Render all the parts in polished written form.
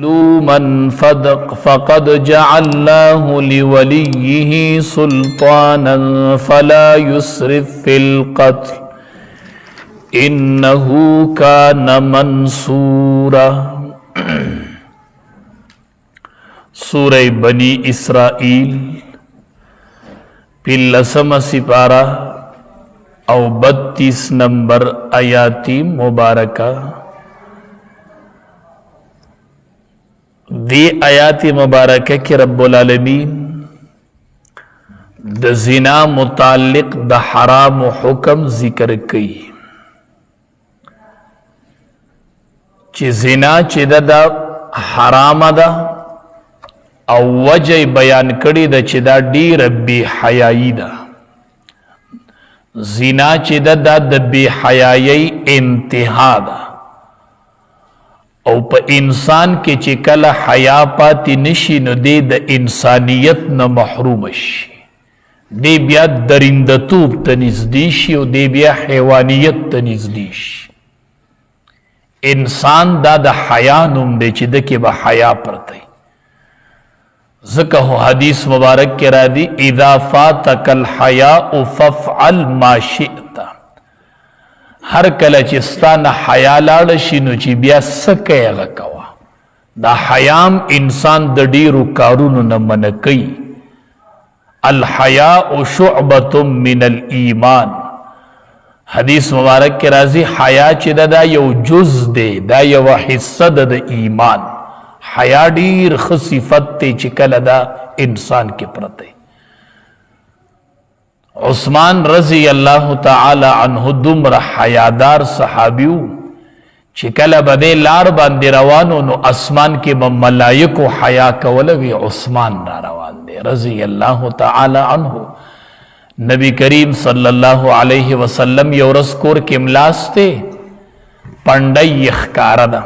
من فقد جعلناه لوليه سلطانا فلا يسرف في القتل إنه كان منصورا. سورہ بنی اسرائیل پلسم سپارہ او 32 نمبر آیاتی مبارکہ. دی آیات مبارکہ کی رب العالمین د زنا متعلق د حرام حکم ذکر کئی چی زنا چی دا حرام دا او وجہ بیان کری دا چی دا دیر بی حیائی دا. زنا چی دا بی حیائی انتہا دا او پا انسان کے چکل حیا پاتی نشی نو دے دا انسانیت نا محرومش دے بیا درندتوب تنزدیشی و دے بیا حیوانیت تنزدیش. انسان دا حیا نم دے چی دکی با حیا پرتی ذکہ حدیث مبارک کے را دی اذا فاتک الحیاء فافعل ما شئتا. ہر کله چې ستانه حیا لاړه شي نو چې بیا څه کوې هغه کوه. دا حیام انسان د ډیرو کارونو نه منع کوي. الحیاء شعبة من الایمان. حدیث مبارک کې راځي حیا چې دا یو جز دی، دا یو حصه ده د ایمان. حیا ډیر ښه صفت دی چې کله دا انسان کې پرته. عثمان رضی اللہ تعالی عنہ دمر حیادار صحابیو چکل بدے لار باندے روانو نو اسمان کے ملائکو حیا کولوی عثمان را روان دے رضی اللہ تعالی عنہ. نبی کریم صلی اللہ علیہ وسلم یورس کور کے ملاستے پندائی اخکاردا.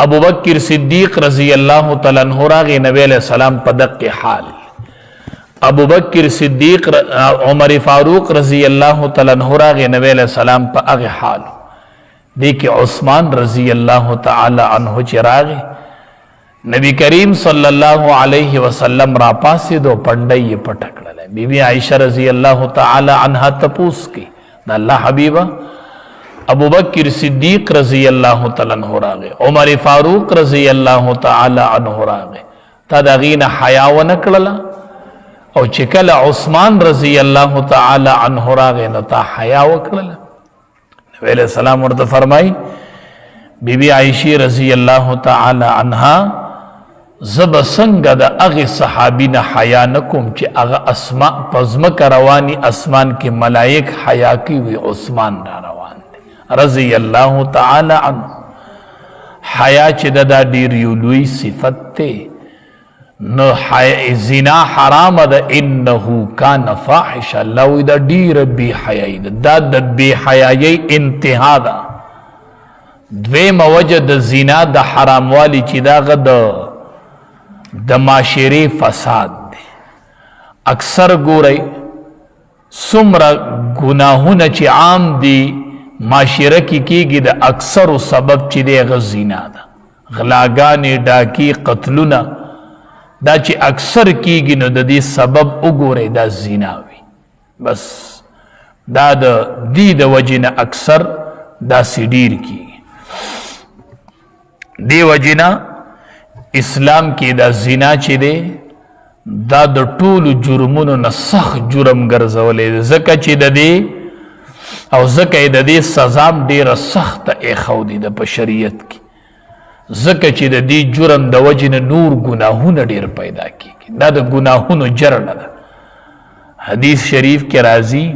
ابو بکر صدیق رضی اللہ تعالی عنہ راغی نبی علیہ السلام پدق کے حال. ابو بکر صدیق عمر فاروق رضی اللہ تعالیٰ عنہ راغ نبی علیہ السلام پا اغ حال. دیکھ عثمان رضی اللہ تعالیٰ عنہ چراغ نبی کریم صلی اللہ علیہ وسلم را پاسی دو پندائی پٹک لے. بی بی عائشہ رضی اللہ تعالیٰ عنہ تپوس کی دا اللہ حبیبہ ابو بکر صدیق رضی اللہ تعالیٰ عنہ راغ عمر فاروق رضی اللہ تعالیٰ عنہ راغ تا دا غین حیاو نکڑلا او چکل عثمان رضی اللہ تعالی عنہ راغے نتا حیا وکڑل. نبی علیہ السلام ورد فرمائی بی بی عائشی رضی اللہ تعالی عنہ زب سنگ دا اغی صحابین حیا نکم چی اغا اسماء پزمک روانی اسمان کے ملائک حیا کی وی عثمان را روان دے رضی اللہ تعالی عنہ. حیا چی دا دیر یولوی صفت تے نو زنا حرام دا انہو کان فاحشا لو دا دیر بی حیائی دا دا بی حیائی انتہا دا. دویم وجہ دا زنا دا حرام والی چی دا غدا دا معاشرے فساد دے. اکثر گو رئی سمرا گناہون چی عام دی معاشرہ کی گی دا اکثر سبب چی دے غز زنا دا. غلاگانی ڈاکی قتلونا دا چی اکثر کی گی نو دا دی سبب اگو رئی دا زیناوی. بس دا دی دا وجن اکثر دا سیڈیر کی دی وجن اسلام کی دا زینا چی دے دا دا طول جرمونو نسخ جرم گرزولے زکا چی دا دی او زکا دا دی سزام دیر سخت ایخو دی دا پا شریعت کی. زکا چی دا دی جرم دا وجن نور گناہون دیر پیدا کی دا دا گناہون جرن دا. حدیث شریف کے رازی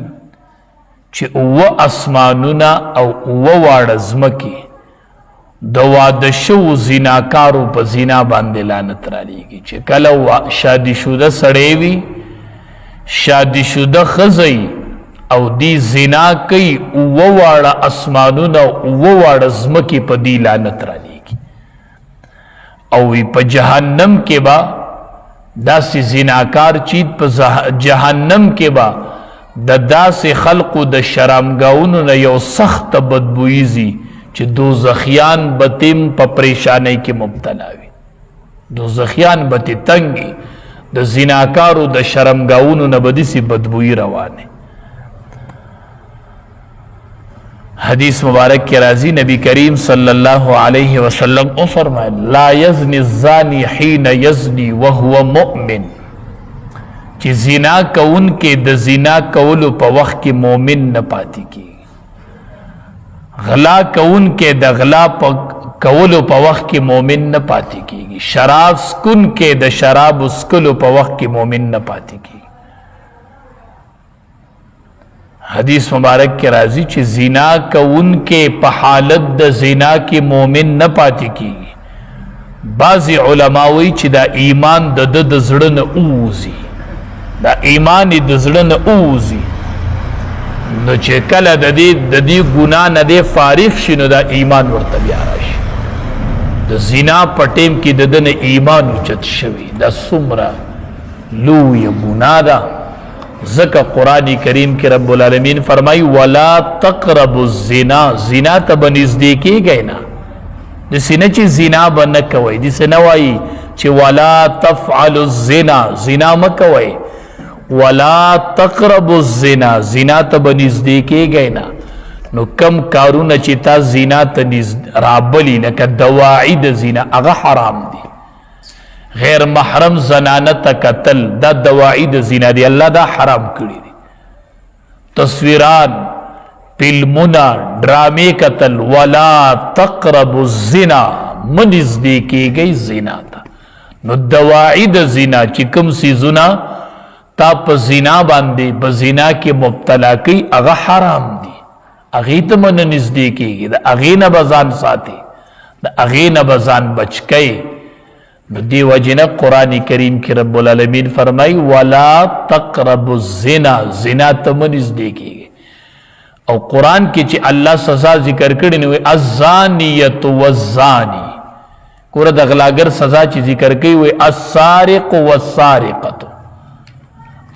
چی او اسمانونا او او وارزمکی دا وادشو زیناکارو پا زینا باندے لانت را لیگی. چی کلو شادی شدہ سڑیوی شادی شدہ خزئی او دی زینا کئی او وار اسمانونا او وارزمکی پا دی لانت را لیگی. اوی پا جہنم کے با دا سی زناکار چید پا جہنم کے با دا سی خلقو دا شرامگاونو نا یو سخت بدبویزی چې دوزخیان بتیم په پریشانی کې مبتلا وي دوزخیان بتی تنگی د زناکارو د شرمګاونو نه بدی سی بدبوئی روانه حدیث مبارک کے راضی نبی کریم صلی اللہ علیہ وسلم او فرمائے لا یزنی الزانی حین یزنی وهو مؤمن چی زنا کون کے د زنا کولو پا وقت کی مومن نہ پاتی کی غلا کون کے د غلا کولو پا وقت کی مومن نہ پاتی کی شراب سکن کے د شراب اسکلو پا وقت کی مومن نہ پاتی کی حدیث مبارک کے راضی چی زنا کون کے پا حالت د زنا کی مومن نہ پاتی کی بعضی علماوی چی دا ایمان د زڑن اوزی دا ایمان د زڑن اوزی نو چی کل دا دی گناہ ندے فارغ شی نو دا ایمان ورطبی آراشی دا زنا پا ٹیم کی ددن ایمان اچت شوی دا سمرا لوی گناہ دا ذکر قرآن کریم کے رب العالمین فرمائی وَلَا تَقْرَبُ الزِّنَا زنا تا بنزدیکی گئی نا جسی نا چی زنا بنکوئی جسی نوائی چی وَلَا تَفْعَلُ الزِّنَا زنا مکوئی وَلَا تَقْرَبُ الزِّنَا زنا تا بنزدیکی گئی نا نو کم کارونا چی تا زنا تا رابلی نکا دواعی دا زنا اغا حرام دی غیر محرم زنانت قتل دا دواعی دا زنا دی اللہ دا حرام کری دی تصویران فلمنا ڈرامی قتل ولا تقرب الزنا منز دی کی گئی زنا تا نو دواعی دا زنا چکم سی زنا تا پا زنا باندی پا زنا کی مبتلا کی اغا حرام دی اغیت من نزدیکی گی دا اغین بزان ساتی دا اغین بزان بچ کئی دی وجنہ قرآن کریم کی رب العالمین فرمائی وَلَا تَقْرَبُ الزِّنَا زنا تمنز دیکھی گئے اور قرآن کی چی اللہ سزا ذکر کرنے ہوئے الزانیت والزانی قرآن اغلاگر سزا چی ذکر کرنے ہوئے السارق والسارقت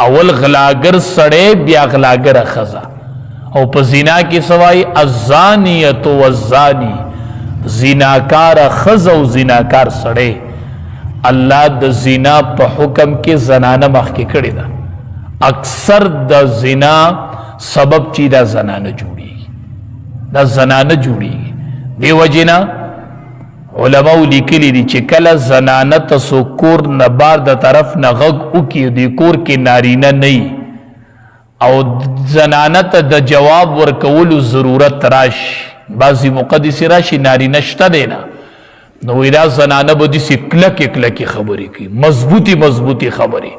اول غلاگر سڑے بیا غلاگر خزا اور پا زنا کی سوائی الزانیت والزانی زناکار خز و زناکار سڑے اللہ دا زنا پا حکم کے زنانہ مخ کے کڑی دا اکثر دا زنا سبب چی دا زنانہ جوڑی گی دا زنانہ جوڑی گی دی وجنا علماء لکلی دی چکل زنانہ تسو کور نبار دا طرف نغگ اکی دی کور کے نارینہ نئی او زنانہ تا دا جواب ورکولو ضرورت راش بعضی مقدسی راشی نارینہ شتا دینا نو ایلا زنانہ با دیسی کلکی خبری کی مضبوطی خبری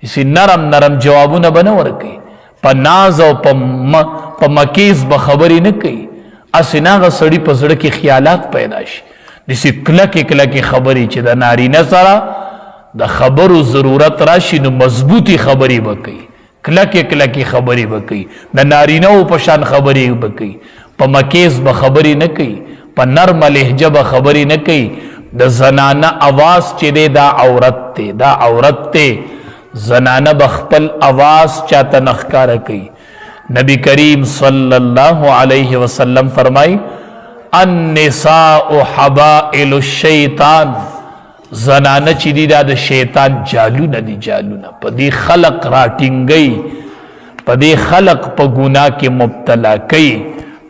اسی نرم جوابو نبنور کی پا ناز و پا مکیز با خبری نکی اسی ناغا سڑی پا زڑکی خیالات پیداش دیسی کلکی خبری چی دا نارینہ سارا دا خبرو ضرورت راشی نو مضبوطی خبری بکی کلکی خبری بکی دا نارینہ و پشان خبری بکی پا مکیز با خبری نکی پا نرم لہجہ با خبری نکی دا زنانہ آواز چی دے دا عورت تے زنانہ بخپل آواز چاہتا نخکار کی نبی کریم صلی اللہ علیہ وسلم فرمائی النساء حبائل الشیطان زنانہ چی دی دا شیطان جالونا دی جالونا پا دی خلق راٹنگئی پا دی خلق پا گناہ کے مبتلا کئی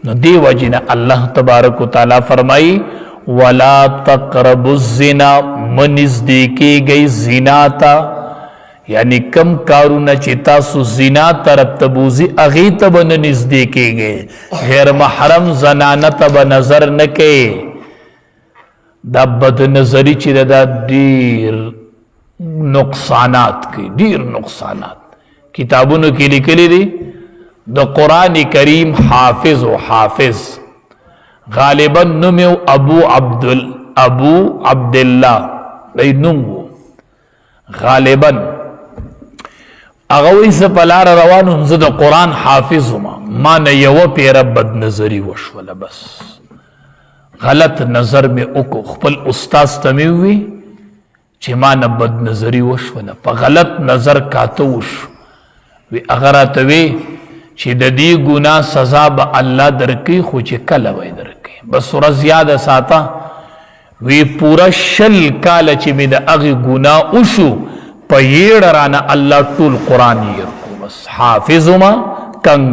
نو دی وجنا اللہ تبارک و تعالی فرمائی وَلَا تَقْرَبُ الزِّنَا منزدیکی گئی زنا تا یعنی کم کارونا چی تاسو زنا طرف تبوزی اغیت بن نزدیکی گئی غیر محرم زنانت بنظر نکے دا بد نظری چی دا دیر نقصانات کی دیر نقصانات کتابونو کی لکلی دی دا قرآن کریم حافظ غالباً نمیو ابو عبداللہ دی نمو غالباً اغوی سے پلار روانو ہم زد قرآن حافظ ما نیو پیر بد نظری وشولا بس غلط نظر میں اکو خپل استاز تمیوی چی ما نبد نظری وشولا پا غلط نظر کاتوش وی اغراتوی چې د دې ګناه سزا به الله درکې خو چې کله وای درکې بس ورځ یاد ساته وی پورا 100 کال چې مې د هغې ګناه وشو په یېړه رانه الله ټول قرآن یې بس حافظ ما کنگ